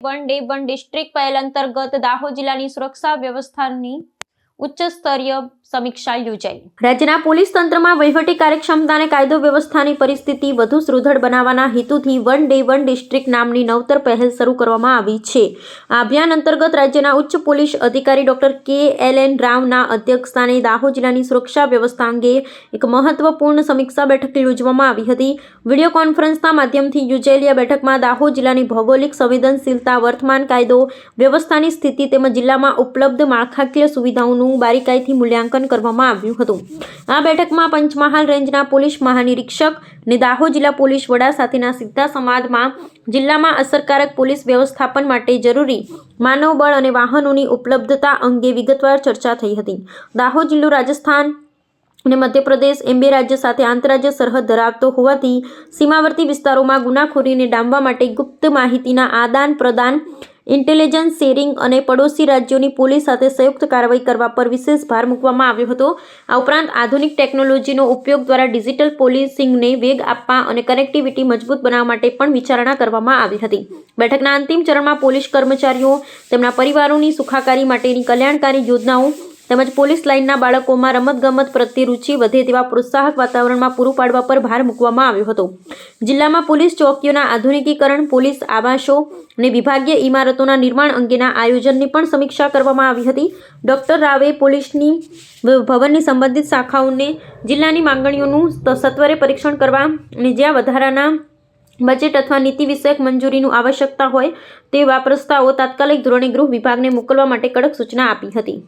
One day one district પહેલ અંતર્ગત દાહોદ જિલ્લાની સુરક્ષા વ્યવસ્થાની ઉચ્ચ સ્તરીય સમીક્ષા યોજાઈ। રાજ્યના પોલીસ તંત્રમાં વહીવટી કાર્યક્ષમતા અને કાયદો વ્યવસ્થાની પરિસ્થિતિ વધુ સુદૃઢ બનાવવાના હેતુથી વન ડે વન ડિસ્ટ્રિક્ટ નામની નવતર પહેલ શરૂ કરવામાં આવી છે। આ અભિયાન અંતર્ગત રાજ્યના ઉચ્ચ પોલીસ અધિકારી ડોક્ટર KLN રાવના અધ્યક્ષસ્થાને દાહોદ જિલ્લાની સુરક્ષા વ્યવસ્થા અંગે એક મહત્વપૂર્ણ સમીક્ષા બેઠક યોજવામાં આવી હતી। વિડીયો કોન્ફરન્સના માધ્યમથી યોજાયેલી આ બેઠકમાં દાહોદ જિલ્લાની ભૌગોલિક સંવેદનશીલતા, વર્તમાન કાયદો વ્યવસ્થાની સ્થિતિ તેમજ જિલ્લામાં ઉપલબ્ધ માળખાકીય સુવિધાઓનું બારીકાઈથી મૂલ્યાંકન કરવામાં આવ્યું હતું। આ બેઠકમાં પંચમહાલ રેન્જના પોલીસ મહાનિરીક્ષક અને દાહોદ જિલ્લા પોલીસ વડા સાથેના સીધા સંવાદમાં જિલ્લામાં અસરકારક પોલીસ વ્યવસ્થાપન માટે જરૂરી માનવબળ અને વાહનોની ઉપલબ્ધતા અંગે વિગતવાર ચર્ચા થઈ હતી। દાહોદ જિલ્લો રાજસ્થાન અને મધ્યપ્રદેશ એમ બે રાજ્ય સાથે આંતરરાજ્ય સરહદ ધરાવતો હોવાથી સીમાવર્તી વિસ્તારોમાં ગુનાખોરીને ડામવા માટે ગુપ્ત માહિતીના આદાન પ્રદાન, ઇન્ટેલિજન્સ શેરિંગ અને પડોશી રાજ્યોની પોલીસ સાથે સંયુક્ત કાર્યવાહી કરવા પર વિશેષ ભાર મૂકવામાં આવ્યો હતો। આ ઉપરાંત આધુનિક ટેકનોલોજીનો ઉપયોગ દ્વારા ડિજિટલ પોલીસિંગને વેગ આપવા અને કનેક્ટિવિટી મજબૂત બનાવવા માટે પણ વિચારણા કરવામાં આવી હતી। બેઠકના અંતિમ ચરણમાં પોલીસ કર્મચારીઓ, તેમના પરિવારોની સુખાકારી માટેની કલ્યાણકારી યોજનાઓ તેમજ પોલીસ લાઇનના બાળકોમાં રમતગમત પ્રત્યે રુચિ વધે તેવા પ્રોત્સાહક વાતાવરણમાં પૂરું પાડવા પર ભાર મૂકવામાં આવ્યો હતો। જિલ્લામાં પોલીસ ચોકીઓના આધુનિકીકરણ, પોલીસ આવાસો અને વિભાગીય ઇમારતોના નિર્માણ અંગેના આયોજનની પણ સમીક્ષા કરવામાં આવી હતી। ડોક્ટર રાવે પોલીસની ભવનની સંબંધિત શાખાઓને જિલ્લાની માંગણીઓનું સત્વરે પરીક્ષણ કરવા અને જ્યાં વધારાના બજેટ અથવા નીતિ વિષયક મંજૂરીનું આવશ્યકતા હોય તેવા પ્રસ્તાવો તાત્કાલિક ધોરણે ગૃહ વિભાગને મોકલવા માટે કડક સૂચના આપી હતી।